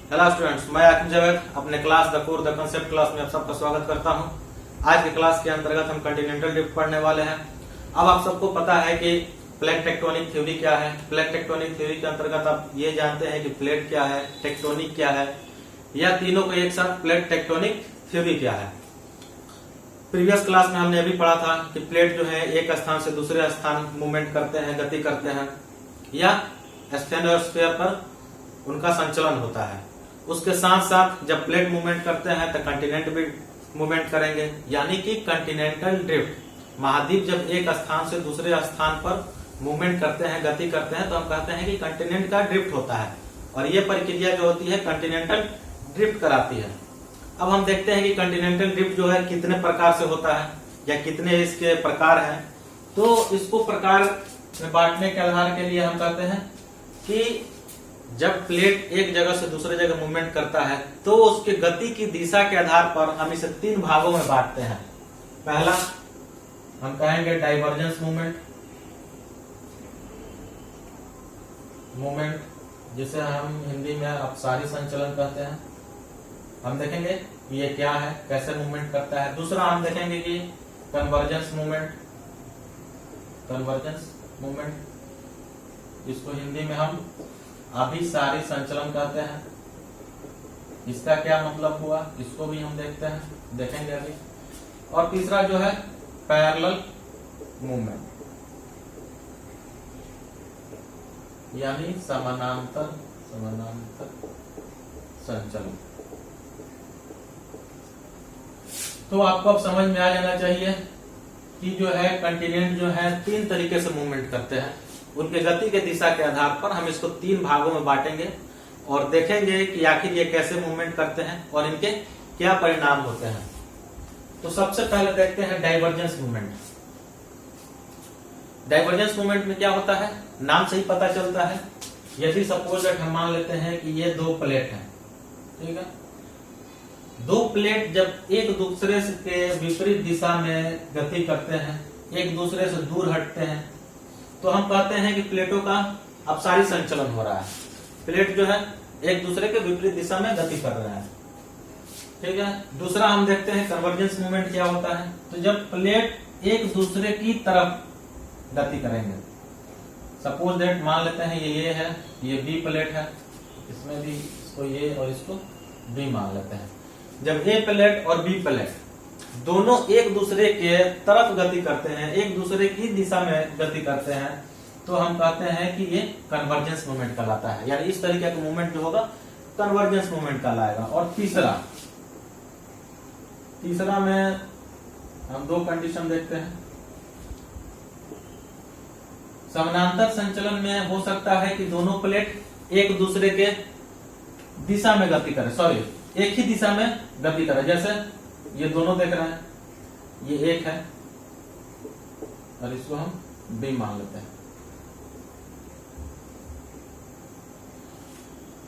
Hello students, मैं आकिब जावेद अपने class the core the concept class में आप सबका स्वागत करता हूं। आज के क्लास के अंतर्गत हम कॉन्टिनेंटल ड्रिफ्ट पढ़ने वाले हैं। अब आप सबको पता है कि प्लेट टेक्टोनिक थ्योरी क्या है। प्लेट टेक्टोनिक थ्योरी के अंतर्गत आप ये जानते हैं कि प्लेट क्या है, टेक्टोनिक क्या है, या तीनों को एक साथ प्लेट टेक्टोनिक थ्योरी क्या है। प्रीवियस क्लास में हमने अभी पढ़ा था कि प्लेट जो है एक स्थान से दूसरे स्थान मूवमेंट करते हैं, गति करते हैं, या स्फीयर पर उनका संचलन होता है। उसके साथ साथ जब प्लेट मूवमेंट करते हैं तो कंटिनेंट भी मूवमेंट करेंगे, यानी कि कंटिनेंटल ड्रिफ्ट। महाद्वीप जब एक स्थान से दूसरे स्थान पर मूवमेंट करते हैं, गति करते हैं, तो हम कहते हैं कि कंटिनेंट का ड्रिफ्ट होता है, और ये प्रक्रिया जो होती है कंटिनेंटल ड्रिफ्ट कराती है। अब हम देखते हैं कि कंटिनेंटल ड्रिफ्ट जो है कितने प्रकार से होता है या कितने इसके प्रकार हैं। तो इसको प्रकार में बांटने के आधार के लिए हम कहते हैं कि जब प्लेट एक जगह से दूसरे जगह मूवमेंट करता है तो उसके गति की दिशा के आधार पर हम इसे तीन भागों में बांटते हैं। पहला हम कहेंगे डाइवर्जेंस मूवमेंट, जिसे हम हिंदी में अपसारी संचलन कहते हैं। हम देखेंगे कि ये क्या है, कैसे मूवमेंट करता है। दूसरा हम देखेंगे कि कन्वर्जेंस मूवमेंट, इसको हिंदी में हम अभिसारी संचलन कहते हैं। इसका क्या मतलब हुआ, इसको भी हम देखेंगे अभी। और तीसरा जो है पैरेलल मूवमेंट, यानी समानांतर संचलन। तो आपको अब समझ में आ जाना चाहिए कि जो है कंटिनेंट जो है तीन तरीके से मूवमेंट करते हैं। उनके गति के दिशा के आधार पर हम इसको तीन भागों में बांटेंगे और देखेंगे कि आखिर ये कैसे मूवमेंट करते हैं और इनके क्या परिणाम होते हैं। तो सबसे पहले देखते हैं डाइवर्जेंस मूवमेंट। डाइवर्जेंस मूवमेंट में क्या होता है, नाम से ही पता चलता है। यदि सपोज हम मान लेते हैं कि ये दो प्लेट हैं, ठीक है। दो प्लेट जब एक दूसरे के विपरीत दिशा में गति करते हैं, एक दूसरे से दूर हटते हैं, तो हम कहते हैं कि प्लेटों का अपसारी संचलन हो रहा है। प्लेट जो है एक दूसरे के विपरीत दिशा में गति कर रहा है, ठीक है। दूसरा हम देखते हैं कन्वर्जेंस मूवमेंट क्या होता है। तो जब प्लेट एक दूसरे की तरफ गति करेंगे, सपोज दैट मान लेते हैं ये है, ये बी प्लेट है, इसमें भी इसको ये और इसको बी मान लेते हैं। जब ए प्लेट और बी प्लेट दोनों एक दूसरे के तरफ गति करते हैं, एक दूसरे की दिशा में गति करते हैं, तो हम कहते हैं कि ये कन्वर्जेंस मूवमेंट कहलाता है। यानी इस तरीके का मूवमेंट जो होगा कन्वर्जेंस मूवमेंट कहलाएगा। और तीसरा में हम दो कंडीशन देखते हैं। समानांतर संचलन में हो सकता है कि दोनों प्लेट एक दूसरे के दिशा में गति करें, एक ही दिशा में गति करें। जैसे ये दोनों देख रहे हैं, ये एक है और इसको हम बी मान लेते हैं।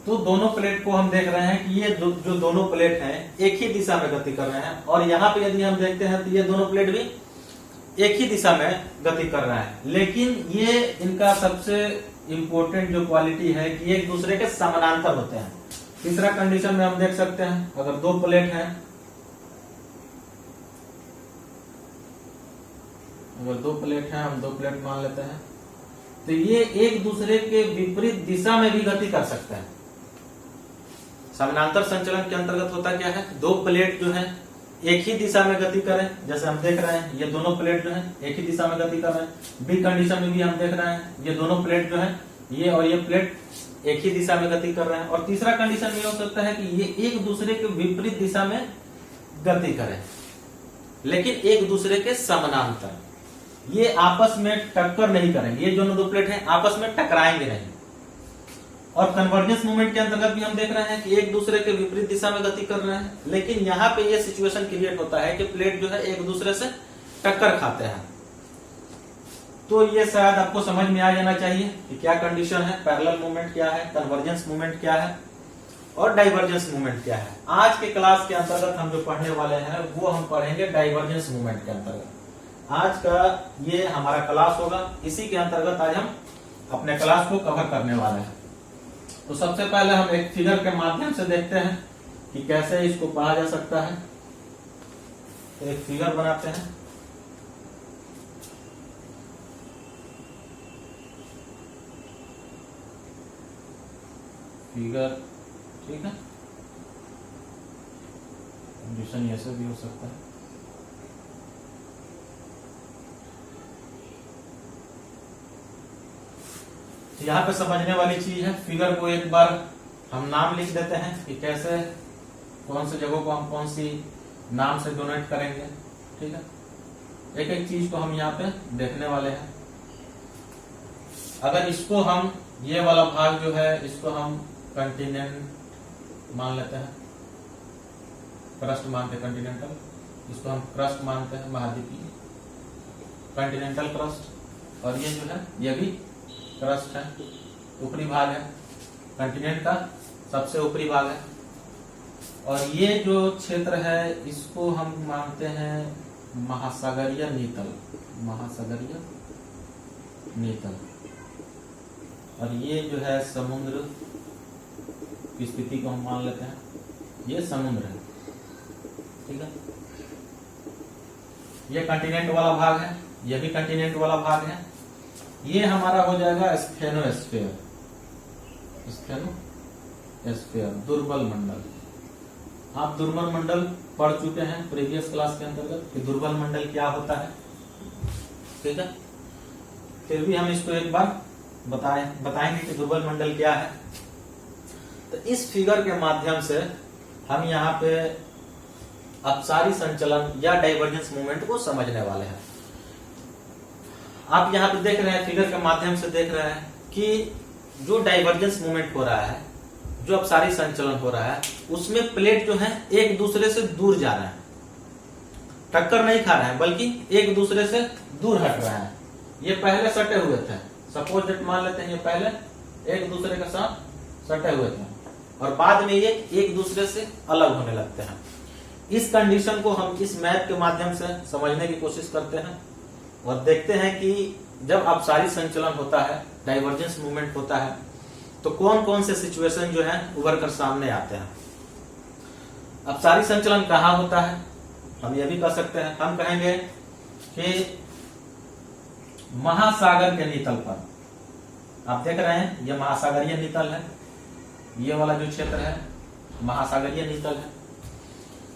तो दोनों प्लेट को हम देख रहे हैं कि ये जो दोनों प्लेट हैं एक ही दिशा में गति कर रहे हैं, और यहाँ पे यदि हम देखते हैं तो ये दोनों प्लेट भी एक ही दिशा में गति कर रहा है। लेकिन ये इनका सबसे इंपॉर्टेंट जो क्वालिटी है कि एक दूसरे के समानांतर होते हैं। तीसरा कंडीशन में हम देख सकते हैं, अगर दो प्लेट हैं, हम दो प्लेट मान लेते हैं, तो ये एक दूसरे के विपरीत दिशा में भी गति कर सकते हैं। समानांतर संचलन के अंतर्गत होता क्या है, दो प्लेट जो है एक ही दिशा में गति करें। जैसे हम देख रहे हैं ये दोनों प्लेट जो है एक ही दिशा में गति कर रहे हैं। बी कंडीशन में भी हम देख रहे हैं ये दोनों प्लेट जो है ये और ये प्लेट एक ही दिशा में गति कर रहे हैं। और तीसरा कंडीशन ये हो सकता है कि ये एक दूसरे के विपरीत दिशा में गति करें, लेकिन एक दूसरे के समानांतर। ये आपस में टक्कर नहीं करेंगे, ये दोनों दो प्लेट हैं आपस में टकराएंगे नहीं। और कन्वर्जेंस मूवमेंट के अंतर्गत भी हम देख रहे हैं कि एक दूसरे के विपरीत दिशा में गति कर रहे हैं, लेकिन यहाँ पे ये सिचुएशन क्रिएट होता है कि प्लेट जो है एक दूसरे से टक्कर खाते हैं। तो ये शायद आपको समझ में आ जाना चाहिए कि क्या कंडीशन है, पैरेलल मूवमेंट क्या है, कन्वर्जेंस मूवमेंट क्या है और डाइवर्जेंस मूवमेंट क्या है। आज के क्लास के अंतर्गत हम जो पढ़ने वाले हैं वो हम पढ़ेंगे डाइवर्जेंस मूवमेंट के अंतर्गत। आज का ये हमारा क्लास होगा, इसी के अंतर्गत आज हम अपने क्लास को कवर करने वाले हैं। तो सबसे पहले हम एक फिगर के माध्यम से देखते हैं कि कैसे इसको पढ़ा जा सकता है। तो एक फिगर बनाते हैं। फिगर, ठीक है, कंडीशन ऐसे भी हो सकता है। यहाँ पे समझने वाली चीज है, फिगर को एक बार हम नाम लिख देते हैं कि कैसे कौन से जगहों को हम कौन सी नाम से डोनेट करेंगे, ठीक है। एक एक चीज को हम यहाँ पे देखने वाले हैं। अगर इसको हम, ये वाला भाग जो है इसको हम कंटिनेंट मान लेते हैं, क्रस्ट मानते हैं, कंटिनेंटल, इसको हम क्रस्ट मानते हैं, महाद्वीपीय कंटिनेंटल क्रस्ट। और ये जो है ये भी क्रस्ट है, ऊपरी भाग है, कंटिनेंट का सबसे ऊपरी भाग है। और ये जो क्षेत्र है इसको हम मानते हैं महासागरीय नीतल, महासागरीय नीतल। और ये जो है समुद्र की स्थिति को हम मान लेते हैं, ये समुद्र है, ठीक है। ये कंटिनेंट वाला भाग है, ये भी कंटिनेंट वाला भाग है। ये हमारा हो जाएगा स्फेनोस्फीयर, स्फेनोस्फीयर, दुर्बल मंडल। आप दुर्बल मंडल पढ़ चुके हैं प्रीवियस क्लास के अंतर्गत कि दुर्बल मंडल क्या होता है, ठीक है। फिर भी हम इसको एक बार बताएंगे कि दुर्बल मंडल क्या है। तो इस फिगर के माध्यम से हम यहाँ पे अपसारी संचलन या डाइवर्जेंस मूवमेंट को समझने वाले हैं। आप यहाँ पे देख रहे हैं, फिगर के माध्यम से देख रहे हैं कि जो डाइवर्जेंस मूवमेंट हो रहा है, जो अपसारी संचलन हो रहा है, उसमें प्लेट जो है एक दूसरे से दूर जा रहे हैं, टक्कर नहीं खा रहे हैं, बल्कि एक दूसरे से दूर हट रहे हैं। ये पहले सटे हुए थे, सपोज दैट मान लेते हैं, ये पहले एक दूसरे के साथ सटे हुए थे और बाद में ये एक दूसरे से अलग होने लगते हैं। इस कंडीशन को हम इस मैप के माध्यम से समझने की कोशिश करते हैं और देखते हैं कि जब अपसारी संचलन होता है, डाइवर्जेंस मूवमेंट होता है, तो कौन कौन से सिचुएशन जो है उभर कर सामने आते हैं। अपसारी संचलन कहाँ होता है, हम ये भी कह सकते हैं, हम कहेंगे कि महासागर के नीतल पर। आप देख रहे हैं ये महासागरीय नीतल है, ये वाला जो क्षेत्र है महासागरीय नीतल है।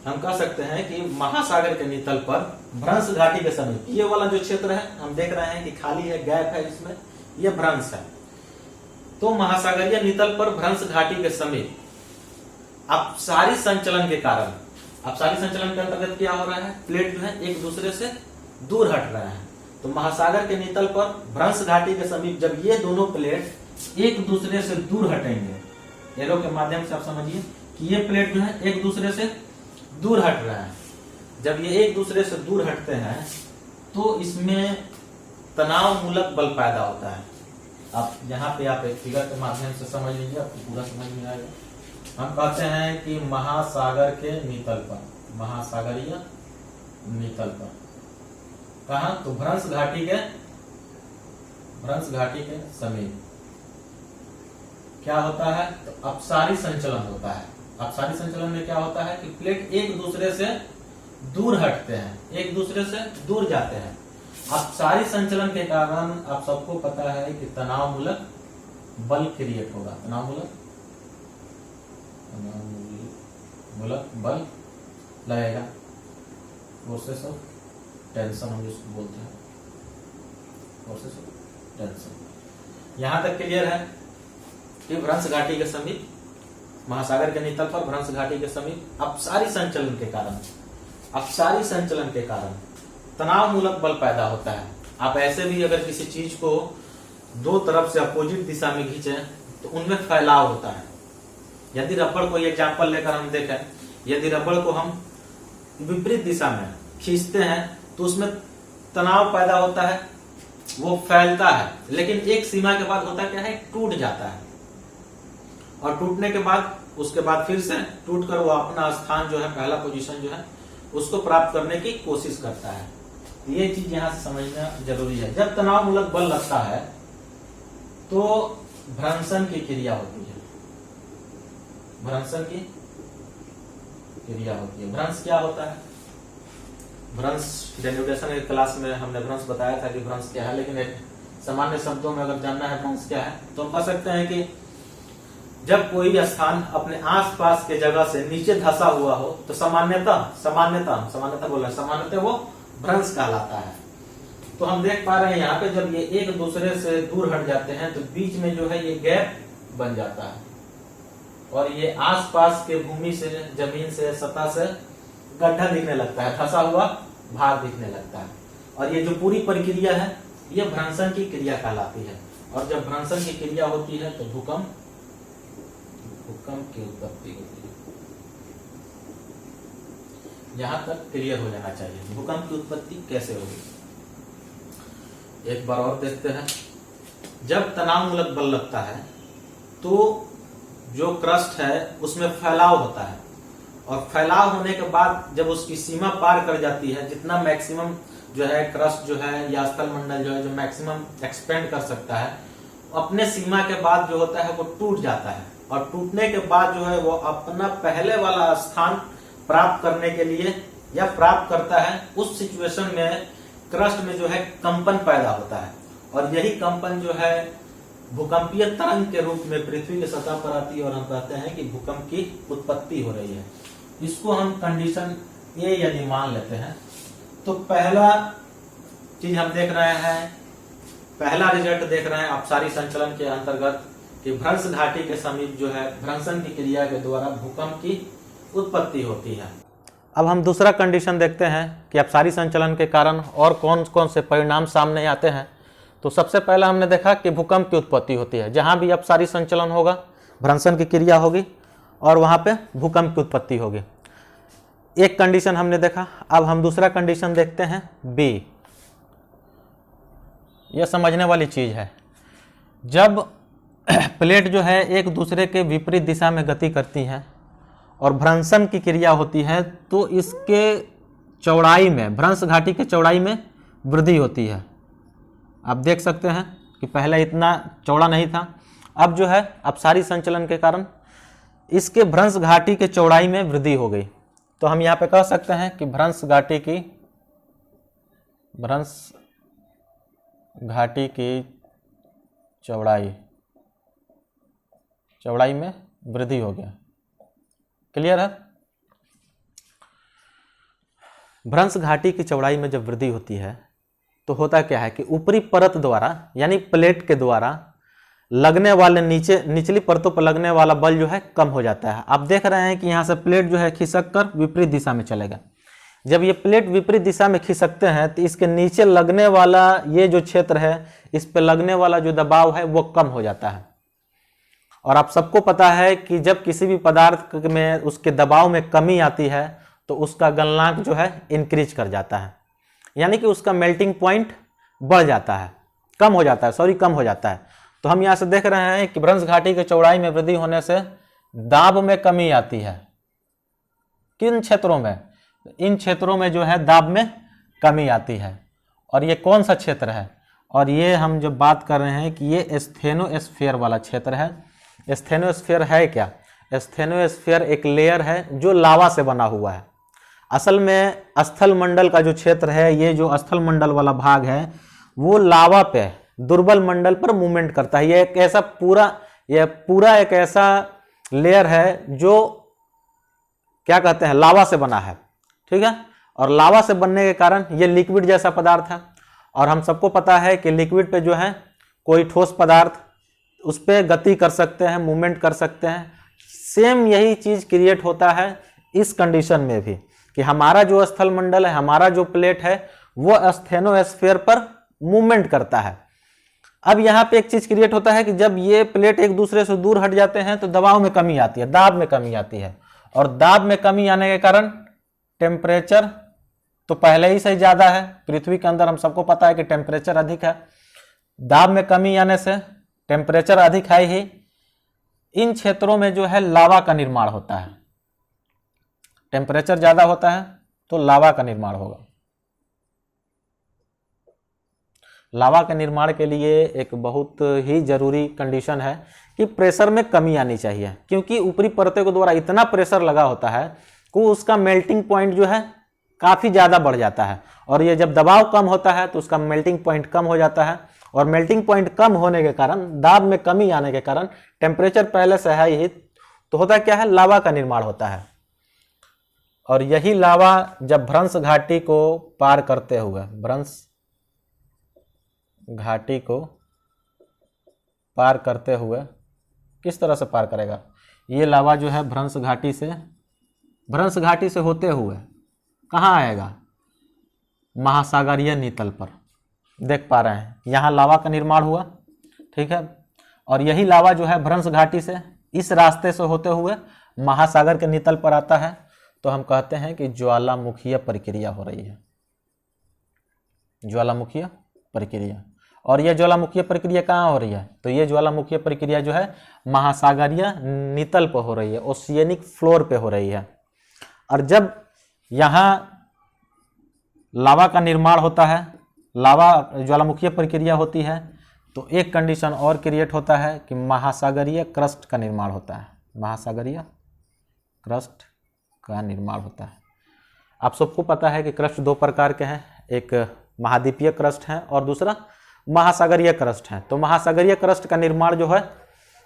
हम कह सकते हैं कि महासागर के नीतल पर भ्रंश घाटी के समीप, ये वाला जो क्षेत्र है हम देख रहे हैं कि खाली है, गैप है, इसमें ये भ्रंश है। तो महासागरीय नीतल पर भ्रंश घाटी के समीप अपसारी संचलन के कारण, अपसारी संचलन के अंतर्गत क्या हो रहा है, प्लेट जो है एक दूसरे से दूर हट रहे हैं। तो महासागर के नीतल पर भ्रंश घाटी के समीप जब ये दोनों प्लेट एक दूसरे से दूर हटेंगे, एरो के माध्यम से आप समझिए कि ये प्लेट जो है एक दूसरे से दूर हट रहा है। जब ये एक दूसरे से दूर हटते हैं तो इसमें तनाव मूलक बल पैदा होता है। आप यहाँ पे आप एक फिगर के माध्यम से समझ लीजिए, आपको पूरा समझ में आएगा। हम कहते हैं कि महासागर के नीतल पर, महासागरीय नीतल पर, कहा तो भ्रंश घाटी के समीप क्या होता है, तो अपसारी संचलन होता है। अपसारी संचलन में क्या होता है कि प्लेट एक दूसरे से दूर हटते हैं, एक दूसरे से दूर जाते हैं। अपसारी संचलन के कारण आप सबको पता है कि तनाव मूलक बल क्रिएट होगा, तनाव मूलक बल लगेगा, फोर्सेस ऑफ टेंशन हम जिसको बोलते हैं, फोर्सेस ऑफ टेंशन। यहां तक क्लियर है कि भ्रंश घाटी के समीप, महासागर के नीतल पर भ्रंश घाटी के समीप अपसारी संचलन के कारण, अपसारी संचलन के कारण तनाव मूलक बल पैदा होता है। आप ऐसे भी अगर किसी चीज को दो तरफ से अपोजिट दिशा में खींचे तो उनमें फैलाव होता है। यदि रबड़ को एग्जाम्पल लेकर हम देखें, यदि रबड़ को हम विपरीत दिशा में खींचते हैं तो उसमें तनाव पैदा होता है, वो फैलता है, लेकिन एक सीमा के बाद होता क्या है, टूट जाता है। और टूटने के बाद उसके बाद फिर से टूट कर वो अपना स्थान जो है, पहला पोजीशन जो है उसको प्राप्त करने की कोशिश करता है। ये चीज यहां से समझना जरूरी है। जब तनाव मूलक बल लगता है तो भ्रंशन की क्रिया होती है। भ्रंशन की क्रिया होती है। भ्रंश क्या होता है? भ्रंश डेरिवेशन की क्लास में हमने भ्रंश बताया था कि भ्रंश क्या है, लेकिन एक सामान्य शब्दों में अगर जानना है भ्रंश क्या है तो हम कह सकते हैं कि जब कोई स्थान अपने आसपास के जगह से नीचे धंसा हुआ हो तो सामान्यतः वो भ्रंश कहलाता है। तो हम देख पा रहे हैं यहाँ पे जब ये एक दूसरे से दूर हट जाते हैं तो बीच में जो है ये गैप बन जाता है और ये आसपास के भूमि से, जमीन से, सतह से गड्ढा दिखने लगता है, धंसा हुआ भाग दिखने लगता है। और ये जो पूरी प्रक्रिया है ये भ्रंशन की क्रिया कहलाती है। और जब भ्रंशन की क्रिया होती है तो भूकंप की उत्पत्ति होती है। यहां तक क्लियर हो जाना चाहिए। भूकंप की उत्पत्ति कैसे होगी एक बार और देखते हैं। जब तनावमूलक बल लगता है तो जो क्रस्ट है उसमें फैलाव होता है और फैलाव होने के बाद जब उसकी सीमा पार कर जाती है, जितना मैक्सिमम जो है क्रस्ट जो है या स्थल मंडल जो है जो मैक्सिमम एक्सपेंड कर सकता है, अपने सीमा के बाद जो होता है वो टूट जाता है और टूटने के बाद जो है वो अपना पहले वाला स्थान प्राप्त करने के लिए या प्राप्त करता है। उस सिचुएशन में क्रस्ट में जो है कंपन पैदा होता है और यही कंपन जो है भूकंपीय तरंग के रूप में पृथ्वी की सतह पर आती है और हम कहते हैं कि भूकंप की उत्पत्ति हो रही है। इसको हम कंडीशन ए यदि मान लेते हैं तो पहला चीज हम देख रहे हैं, पहला रिजल्ट देख रहे हैं अपसारी संचलन के अंतर्गत कि भ्रंश घाटी के समीप जो है भ्रंशन की क्रिया के द्वारा भूकंप की उत्पत्ति होती है। अब हम दूसरा कंडीशन देखते हैं कि अपसारी संचलन के कारण और कौन कौन से परिणाम सामने आते हैं। तो सबसे पहला हमने देखा कि भूकंप की उत्पत्ति होती है। जहां भी अपसारी संचलन होगा भ्रंशन की क्रिया होगी और वहां पे भूकंप की उत्पत्ति होगी। एक कंडीशन हमने देखा। अब हम दूसरा कंडीशन देखते हैं बी। यह समझने वाली चीज है, जब प्लेट जो है एक दूसरे के विपरीत दिशा में गति करती है और भ्रंशन की क्रिया होती है तो इसके चौड़ाई में, भ्रंश घाटी के चौड़ाई में वृद्धि होती है। आप देख सकते हैं कि पहले इतना चौड़ा नहीं था, अब जो है अपसारी संचलन के कारण इसके भ्रंश घाटी के चौड़ाई में वृद्धि हो गई। तो हम यहाँ पे कह सकते हैं कि भ्रंश घाटी की चौड़ाई में वृद्धि हो गया। क्लियर है? भ्रंश घाटी की चौड़ाई में जब वृद्धि होती है तो होता क्या है कि ऊपरी परत द्वारा यानी प्लेट के द्वारा लगने वाले निचली परतों पर लगने वाला बल जो है कम हो जाता है। आप देख रहे हैं कि यहाँ से प्लेट जो है खिसक कर विपरीत दिशा में चलेगा। जब ये प्लेट विपरीत दिशा में खिसकते हैं तो इसके नीचे लगने वाला ये जो क्षेत्र है, इस पे लगने वाला जो दबाव है वो कम हो जाता है। और आप सबको पता है कि जब किसी भी पदार्थ में उसके दबाव में कमी आती है तो उसका गलनांक जो है इंक्रीज कर जाता है, यानी कि उसका मेल्टिंग पॉइंट बढ़ जाता है, कम हो जाता है। तो हम यहाँ से देख रहे हैं कि भ्रंश घाटी की चौड़ाई में वृद्धि होने से दाब में कमी आती है। किन क्षेत्रों में? इन क्षेत्रों में जो है दाब में कमी आती है। और ये कौन सा क्षेत्र है? और ये हम जो बात कर रहे हैं कि ये स्टेनोस्फीयर वाला क्षेत्र है। स्टेनोस्फीयर है क्या? स्टेनोस्फीयर एक लेयर है जो लावा से बना हुआ है। असल में स्थल मंडल का जो क्षेत्र है, ये जो स्थल मंडल वाला भाग है वो लावा पे, दुर्बल मंडल पर मूवमेंट करता है। ये पूरा एक ऐसा लेयर है जो क्या कहते हैं, लावा से बना है। ठीक है? और लावा से बनने के कारण ये लिक्विड जैसा पदार्थ है। और हम सबको पता है कि लिक्विड पे जो है कोई ठोस पदार्थ उस पर गति कर सकते हैं, मूवमेंट कर सकते हैं। सेम यही चीज क्रिएट होता है इस कंडीशन में भी कि हमारा जो स्थल मंडल है, हमारा जो प्लेट है वो स्टेनोस्फीयर पर मूवमेंट करता है। अब यहाँ पे एक चीज क्रिएट होता है कि जब ये प्लेट एक दूसरे से दूर हट जाते हैं तो दबाव में कमी आती है, दाब में कमी आती है। और दाब में कमी आने के कारण टेम्परेचर तो पहले ही से ज्यादा है। पृथ्वी के अंदर हम सबको पता है कि टेम्परेचर अधिक है। दाब में कमी आने से टेम्परेचर अधिक है ही, इन क्षेत्रों में जो है लावा का निर्माण होता है। टेम्परेचर ज्यादा होता है तो लावा का निर्माण होगा। लावा के निर्माण के लिए एक बहुत ही जरूरी कंडीशन है कि प्रेशर में कमी आनी चाहिए, क्योंकि ऊपरी परतों के द्वारा इतना प्रेशर लगा होता है कि उसका मेल्टिंग पॉइंट जो है काफ़ी ज़्यादा बढ़ जाता है, और ये जब दबाव कम होता है तो उसका मेल्टिंग पॉइंट कम हो जाता है, और मेल्टिंग पॉइंट कम होने के कारण, दाब में कमी आने के कारण, टेम्परेचर पहले से है ही तो होता क्या है, लावा का निर्माण होता है। और यही लावा जब भ्रंश घाटी को पार करते हुए, भ्रंश घाटी को पार करते हुए किस तरह से पार करेगा, ये लावा जो है भ्रंश घाटी से होते हुए कहाँ आएगा, महासागरीय नितल पर। देख पा रहे हैं यहाँ लावा का निर्माण हुआ, ठीक है, और यही लावा जो है भ्रंश घाटी से इस रास्ते से होते हुए महासागर के नितल पर आता है, तो हम कहते हैं कि ज्वालामुखीय प्रक्रिया हो रही है, ज्वालामुखीय प्रक्रिया। और यह ज्वालामुखीय प्रक्रिया कहाँ हो रही है, तो ये ज्वालामुखीय प्रक्रिया जो है महासागरीय नितल पर हो रही है, ओशियनिक फ्लोर पे हो रही है। और जब यहाँ लावा का निर्माण होता है, लावा ज्वालामुखीय प्रक्रिया होती है, तो एक कंडीशन और क्रिएट होता है कि महासागरीय क्रस्ट का निर्माण होता है, महासागरीय क्रस्ट का निर्माण होता है। आप सबको पता है कि क्रस्ट दो प्रकार के हैं, एक महाद्वीपीय क्रस्ट है और दूसरा महासागरीय क्रस्ट है। तो महासागरीय क्रस्ट का निर्माण जो है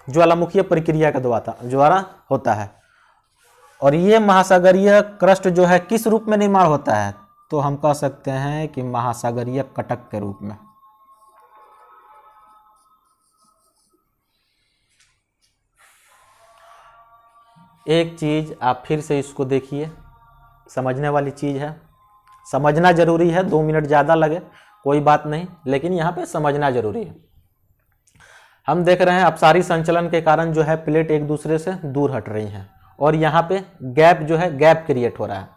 ज्वालामुखीय प्रक्रिया के द्वारा होता है। और ये महासागरीय क्रस्ट जो है किस रूप में निर्माण होता है, तो हम कह सकते हैं कि महासागरीय कटक के रूप में। एक चीज आप फिर से इसको देखिए, समझने वाली चीज है, समझना जरूरी है, 2 मिनट ज़्यादा लगे कोई बात नहीं, लेकिन यहाँ पे समझना जरूरी है। हम देख रहे हैं अपसारी संचलन के कारण जो है प्लेट एक दूसरे से दूर हट रही हैं, और यहाँ पे गैप जो है गैप क्रिएट हो रहा है,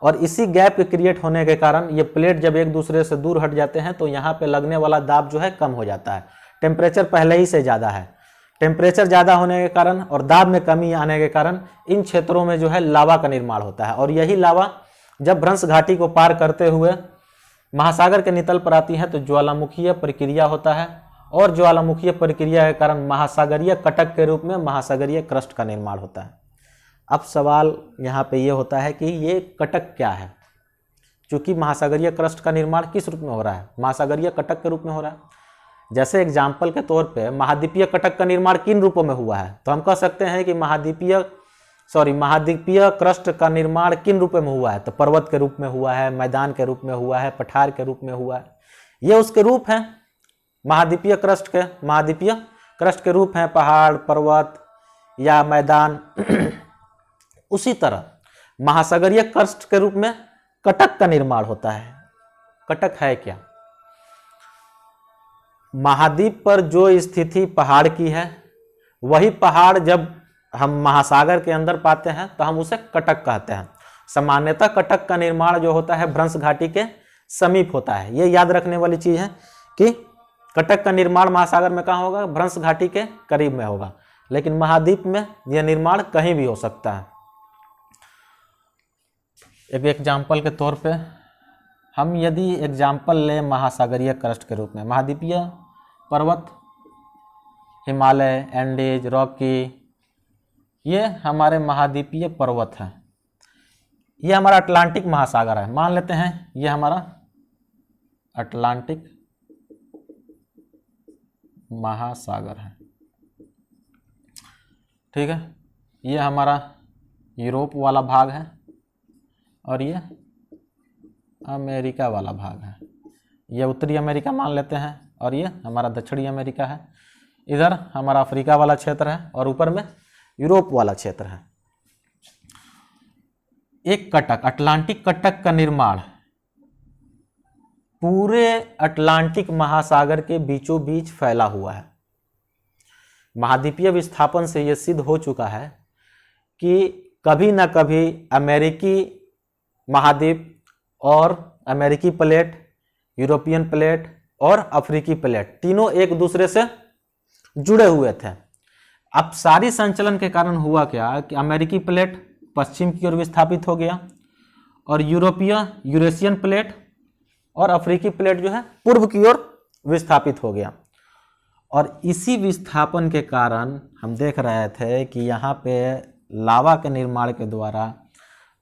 और इसी गैप के क्रिएट होने के कारण ये प्लेट जब एक दूसरे से दूर हट जाते हैं तो यहाँ पे लगने वाला दाब जो है कम हो जाता है। टेम्परेचर पहले ही से ज़्यादा है, टेम्परेचर ज़्यादा होने के कारण और दाब में कमी आने के कारण इन क्षेत्रों में जो है लावा का निर्माण होता है। और यही लावा जब भ्रंश घाटी को पार करते हुए महासागर के नितल पर आती है तो ज्वालामुखीय प्रक्रिया होता है, और ज्वालामुखीय प्रक्रिया के कारण महासागरीय कटक के रूप में महासागरीय क्रस्ट का निर्माण होता है। अब सवाल यहाँ पे ये होता है कि ये कटक क्या है, क्योंकि महासागरीय क्रस्ट का निर्माण किस रूप में हो रहा है, महासागरीय कटक के रूप में हो रहा है। जैसे एग्जाम्पल के तौर पे महाद्वीपीय कटक का निर्माण किन रूपों में हुआ है, तो हम कह सकते हैं कि महाद्वीपीय क्रस्ट का निर्माण किन रूपों में हुआ है, तो पर्वत के रूप में हुआ है, मैदान के रूप में हुआ है, पठार के रूप में हुआ है। ये उसके रूप हैं, महाद्वीपीय क्रस्ट के रूप हैं, पहाड़, पर्वत या मैदान। उसी तरह महासागरीय क्रस्ट के रूप में कटक का निर्माण होता है। कटक है क्या, महाद्वीप पर जो स्थिति पहाड़ की है, वही पहाड़ जब हम महासागर के अंदर पाते हैं तो हम उसे कटक कहते हैं। सामान्यतः कटक का निर्माण जो होता है भ्रंश घाटी के समीप होता है। ये याद रखने वाली चीज है कि कटक का निर्माण महासागर में कहाँ होगा, भ्रंश घाटी के करीब में होगा, लेकिन महाद्वीप में यह निर्माण कहीं भी हो सकता है। एक एग्जाम्पल के तौर पे हम यदि एग्जाम्पल लें महासागरीय क्रस्ट के रूप में, महाद्वीपीय पर्वत, हिमालय, एंडीज, रॉकी, ये हमारे महाद्वीपीय पर्वत हैं। ये हमारा अटलांटिक महासागर है, मान लेते हैं ये हमारा अटलांटिक महासागर है, ठीक है। ये हमारा यूरोप वाला भाग है और ये अमेरिका वाला भाग है। ये उत्तरी अमेरिका मान लेते हैं और ये हमारा दक्षिणी अमेरिका है। इधर हमारा अफ्रीका वाला क्षेत्र है और ऊपर में यूरोप वाला क्षेत्र है। एक कटक, अटलांटिक कटक का निर्माण पूरे अटलांटिक महासागर के बीचों बीच फैला हुआ है। महाद्वीपीय विस्थापन से यह सिद्ध हो चुका है कि कभी ना कभी अमेरिकी महाद्वीप और अमेरिकी प्लेट, यूरोपियन प्लेट और अफ्रीकी प्लेट तीनों एक दूसरे से जुड़े हुए थे। अब सारी संचलन के कारण हुआ क्या कि अमेरिकी प्लेट पश्चिम की ओर विस्थापित हो गया और यूरेशियन प्लेट और अफ्रीकी प्लेट जो है पूर्व की ओर विस्थापित हो गया। और इसी विस्थापन के कारण हम देख रहे थे कि यहाँ पे लावा के निर्माण के द्वारा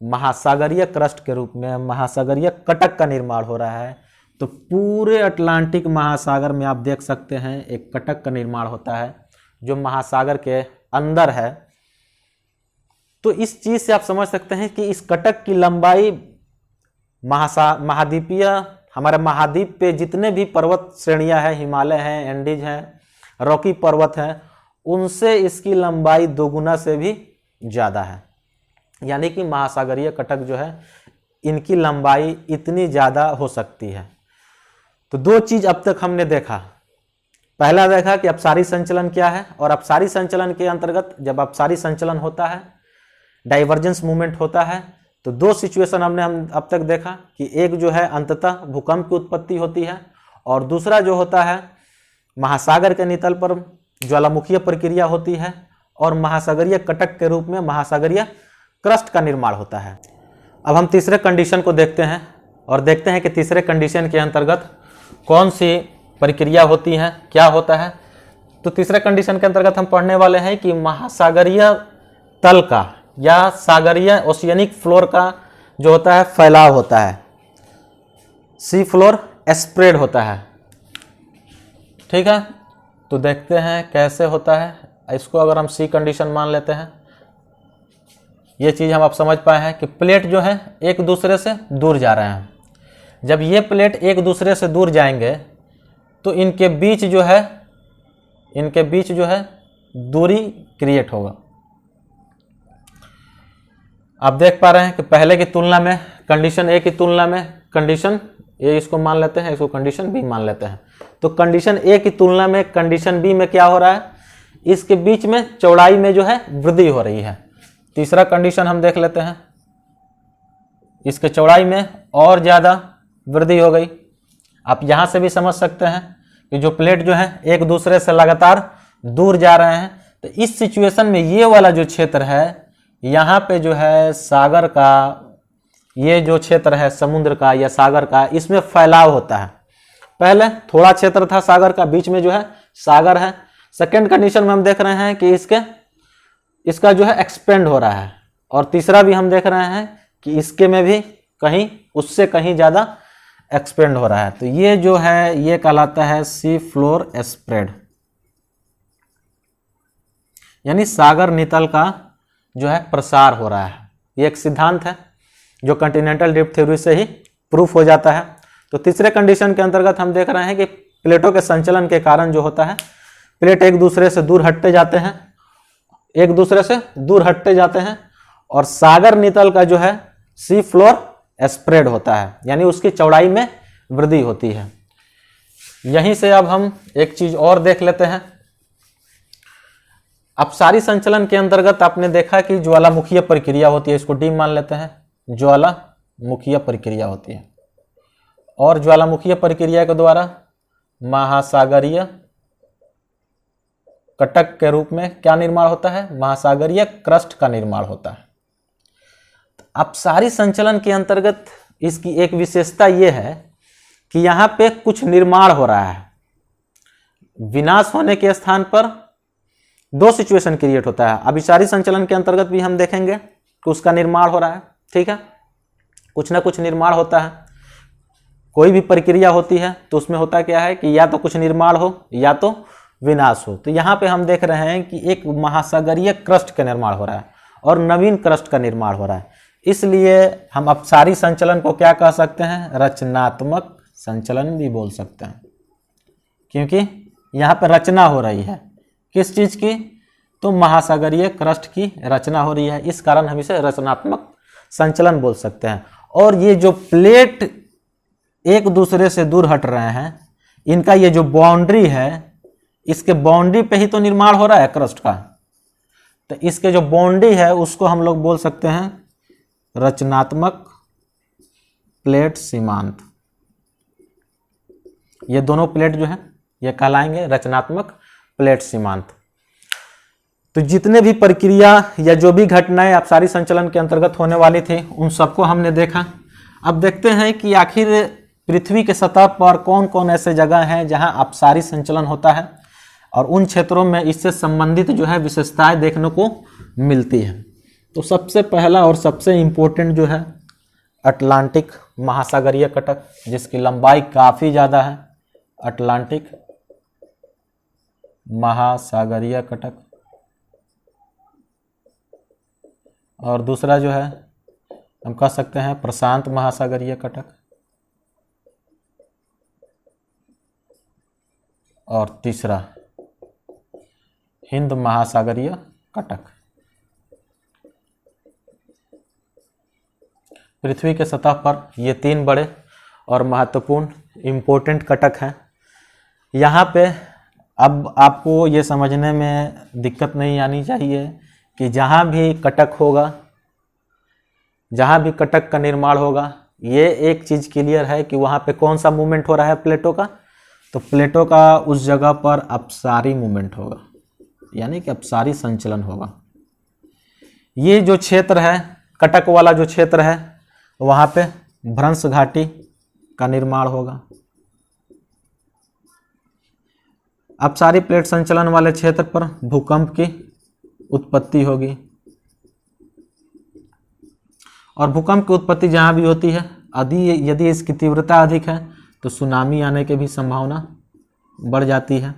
महासागरीय क्रस्ट के रूप में महासागरीय कटक का निर्माण हो रहा है। तो पूरे अटलांटिक महासागर में आप देख सकते हैं एक कटक का निर्माण होता है जो महासागर के अंदर है। तो इस चीज से आप समझ सकते हैं कि इस कटक की लंबाई महाद्वीपीय हमारे महाद्वीप पे जितने भी पर्वत श्रेणियां हैं, हिमालय हैं, एंडीज हैं, रॉकी पर्वत हैं, उनसे इसकी लंबाई 2 गुना से भी ज़्यादा है। यानी कि महासागरीय कटक जो है इनकी लंबाई इतनी ज़्यादा हो सकती है। तो 2 चीज़ अब तक हमने देखा। पहला देखा कि अपसारी संचलन क्या है, और अपसारी संचलन के अंतर्गत जब अपसारी संचलन होता है, डाइवर्जेंस मूवमेंट होता है, तो 2 सिचुएशन हम अब तक देखा कि एक जो है अंततः भूकंप की उत्पत्ति होती है, और दूसरा जो होता है महासागर के नितल पर ज्वालामुखीय प्रक्रिया होती है और महासागरीय कटक के रूप में महासागरीय क्रस्ट का निर्माण होता है। अब हम तीसरे कंडीशन को देखते हैं और देखते हैं कि तीसरे कंडीशन के अंतर्गत कौन सी प्रक्रिया होती है, क्या होता है। तो तीसरे कंडीशन के अंतर्गत हम पढ़ने वाले हैं कि महासागरीय तल का या सागरीय ओशियनिक फ्लोर का जो होता है फैलाव होता है, सी फ्लोर स्प्रेड होता है। ठीक है, तो देखते हैं कैसे होता है। इसको अगर हम सी कंडीशन मान लेते हैं, ये चीज़ हम अब समझ पाए हैं कि प्लेट जो है एक दूसरे से दूर जा रहे हैं। जब ये प्लेट एक दूसरे से दूर जाएंगे तो इनके बीच जो है दूरी क्रिएट होगा। आप देख पा रहे हैं कि पहले की तुलना में कंडीशन ए की तुलना में कंडीशन ए इसको मान लेते हैं, इसको कंडीशन बी मान लेते हैं। तो कंडीशन ए की तुलना में कंडीशन बी में क्या हो रहा है, इसके बीच में चौड़ाई में जो है वृद्धि हो रही है। तीसरा कंडीशन हम देख लेते हैं, इसके चौड़ाई में और ज़्यादा वृद्धि हो गई। आप यहाँ से भी समझ सकते हैं कि जो प्लेट जो है एक दूसरे से लगातार दूर जा रहे हैं। तो इस सिचुएशन में ये वाला जो क्षेत्र है, यहाँ पे जो है सागर का, ये जो क्षेत्र है समुद्र का या सागर का, इसमें फैलाव होता है। पहले थोड़ा क्षेत्र था सागर का, बीच में जो है सागर है। सेकेंड कंडीशन में हम देख रहे हैं कि इसका जो है एक्सपेंड हो रहा है। और तीसरा भी हम देख रहे हैं कि इसके में भी कहीं उससे कहीं ज़्यादा एक्सपेंड हो रहा है। तो ये जो है ये कहलाता है सी फ्लोर स्प्रेड, यानी सागर नितल का जो है प्रसार हो रहा है। ये एक सिद्धांत है जो कॉन्टिनेंटल ड्रिफ्ट थ्योरी से ही प्रूफ हो जाता है। तो तीसरे कंडीशन के अंतर्गत हम देख रहे हैं कि प्लेटों के संचलन के कारण जो होता है, प्लेट एक दूसरे से दूर हटते जाते हैं और सागर नितल का जो है सी फ्लोर स्प्रेड होता है, यानी उसकी चौड़ाई में वृद्धि होती है। यहीं से अब हम एक चीज और देख लेते हैं। अपसारी संचलन के अंतर्गत आपने देखा कि ज्वालामुखीय प्रक्रिया होती है, इसको डी मान लेते हैं, ज्वालामुखीय प्रक्रिया होती है। और ज्वालामुखीय प्रक्रिया के द्वारा महासागरीय कटक के रूप में क्या निर्माण होता है, महासागरीय क्रस्ट का निर्माण होता है। अपसारी संचलन के अंतर्गत इसकी एक विशेषता यह है कि यहाँ पे कुछ निर्माण हो रहा है। विनाश होने के स्थान पर 2 सिचुएशन क्रिएट होता है। अभिसारी संचलन के अंतर्गत भी हम देखेंगे कि उसका निर्माण हो रहा है। ठीक है, कुछ ना कुछ निर्माण होता है। कोई भी प्रक्रिया होती है तो उसमें होता क्या है कि या तो कुछ निर्माण हो या तो विनाश हो। तो यहाँ पे हम देख रहे हैं कि एक महासागरीय क्रस्ट का निर्माण हो रहा है और नवीन क्रस्ट का निर्माण हो रहा है। इसलिए हम अपसारी संचलन को क्या कह सकते हैं, रचनात्मक संचलन भी बोल सकते हैं, क्योंकि यहाँ पे रचना हो रही है। किस चीज़ की, तो महासागरीय क्रस्ट की रचना हो रही है। इस कारण हम इसे रचनात्मक संचलन बोल सकते हैं। और ये जो प्लेट एक दूसरे से दूर हट रहे हैं, इनका ये जो बाउंड्री है, इसके बाउंड्री पे ही तो निर्माण हो रहा है क्रस्ट का। तो इसके जो बाउंड्री है उसको हम लोग बोल सकते हैं रचनात्मक प्लेट सीमांत। ये दोनों प्लेट जो है ये कहलाएंगे रचनात्मक प्लेट सीमांत। तो जितने भी प्रक्रिया या जो भी घटनाएं अपसारी संचलन के अंतर्गत होने वाली थी, उन सबको हमने देखा। अब देखते हैं कि आखिर पृथ्वी के सतह पर कौन कौन ऐसे जगह हैं जहां अपसारी संचलन होता है और उन क्षेत्रों में इससे संबंधित जो है विशेषताएं देखने को मिलती हैं। तो सबसे पहला और सबसे इम्पोर्टेंट जो है अटलांटिक महासागरीय कटक, जिसकी लंबाई काफ़ी ज़्यादा है, अटलांटिक महासागरीय कटक। और दूसरा जो है हम कह सकते हैं प्रशांत महासागरीय कटक। और तीसरा हिंद महासागरीय कटक। पृथ्वी के सतह पर ये 3 बड़े और महत्वपूर्ण इम्पोर्टेंट कटक हैं। यहाँ पे अब आपको ये समझने में दिक्कत नहीं आनी चाहिए कि जहाँ भी कटक होगा, जहाँ भी कटक का निर्माण होगा, ये एक चीज़ क्लियर है कि वहाँ पे कौन सा मूवमेंट हो रहा है प्लेटों का, तो प्लेटों का उस जगह पर अपसारी मूवमेंट होगा, यानी कि अपसारी संचलन होगा। ये जो क्षेत्र है, कटक वाला जो क्षेत्र है, वहाँ पे भ्रंश घाटी का निर्माण होगा। अपसारी प्लेट संचलन वाले क्षेत्र पर भूकंप की उत्पत्ति होगी और भूकंप की उत्पत्ति जहाँ भी होती है, यदि इसकी तीव्रता अधिक है तो सुनामी आने की भी संभावना बढ़ जाती है।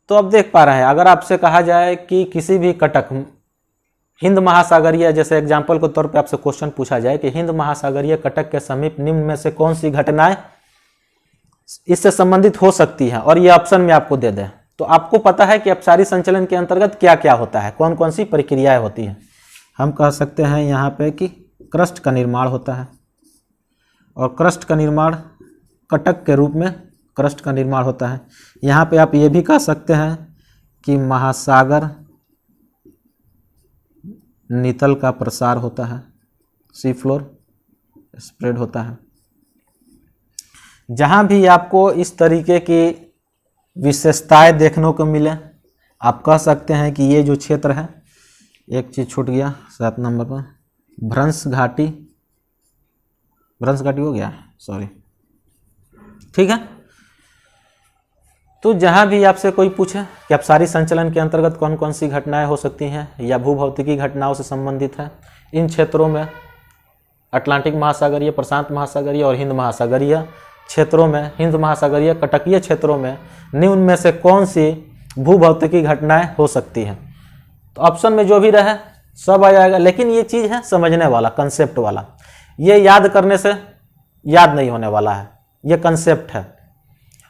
तो अब देख पा रहे हैं, अगर आपसे कहा जाए कि किसी भी कटक हिंद महासागरीय, जैसे एग्जाम्पल के तौर पे आपसे क्वेश्चन पूछा जाए कि हिंद महासागरीय कटक के समीप निम्न में से कौन सी घटनाएं इससे संबंधित हो सकती हैं, और ये ऑप्शन में आपको दे दें, तो आपको पता है कि अपसारी संचलन के अंतर्गत क्या क्या होता है, कौन कौन सी प्रक्रियाएं होती हैं। हम कह सकते हैं यहाँ पे कि क्रस्ट का निर्माण होता है, और क्रस्ट का निर्माण कटक के रूप में क्रस्ट का निर्माण होता है। यहाँ पे आप ये भी कह सकते हैं कि महासागर नितल का प्रसार होता है, सी फ्लोर स्प्रेड होता है। जहाँ भी आपको इस तरीके की विशेषताएं देखने को मिले, आप कह सकते हैं कि ये जो क्षेत्र है, एक चीज़ छूट गया 7 नंबर पर, भ्रंश घाटी हो गया, सॉरी, ठीक है। तो जहाँ भी आपसे कोई पूछे कि अपसारी संचलन के अंतर्गत कौन कौन सी घटनाएं हो सकती हैं या भूभौतिकी घटनाओं से संबंधित है, इन क्षेत्रों में अटलांटिक महासागरीय, प्रशांत महासागरीय और हिंद महासागरीय क्षेत्रों में, हिंद महासागरीय कटकीय क्षेत्रों में निम्न में से कौन सी भूभौतिकी घटनाएं हो सकती हैं, तो ऑप्शन में जो भी रहे सब आ जाएगा। लेकिन ये चीज़ है समझने वाला, कंसेप्ट वाला, ये याद करने से याद नहीं होने वाला है, ये कंसेप्ट है।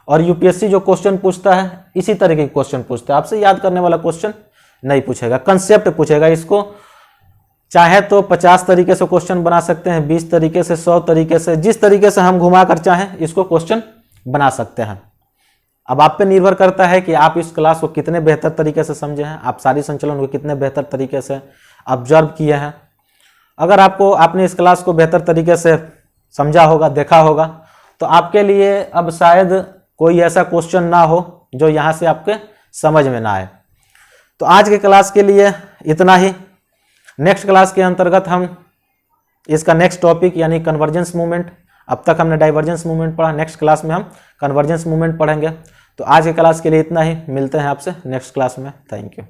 और यूपीएससी जो क्वेश्चन पूछता है इसी तरह के क्वेश्चन पूछता है, आपसे याद करने वाला क्वेश्चन नहीं पूछेगा, कंसेप्ट पूछेगा। इसको चाहे तो 50 तरीके से क्वेश्चन बना सकते हैं, 20 तरीके से, 100 तरीके से, जिस तरीके से हम घुमा कर चाहें इसको क्वेश्चन बना सकते हैं। अब आप पे निर्भर करता है कि आप इस क्लास को कितने बेहतर तरीके से समझे हैं, आप सारी संचलन को कितने बेहतर तरीके से ऑब्जर्व किए हैं। अगर आपने इस क्लास को बेहतर तरीके से समझा होगा, देखा होगा, तो आपके लिए अब शायद कोई ऐसा क्वेश्चन ना हो जो यहाँ से आपके समझ में ना आए। तो आज के क्लास के लिए इतना ही। नेक्स्ट क्लास के अंतर्गत हम इसका नेक्स्ट टॉपिक यानी कन्वर्जेंस मूवमेंट, अब तक हमने डाइवर्जेंस मूवमेंट पढ़ा, नेक्स्ट क्लास में हम कन्वर्जेंस मूवमेंट पढ़ेंगे। तो आज के क्लास के लिए इतना ही, मिलते हैं आपसे नेक्स्ट क्लास में। Thank you.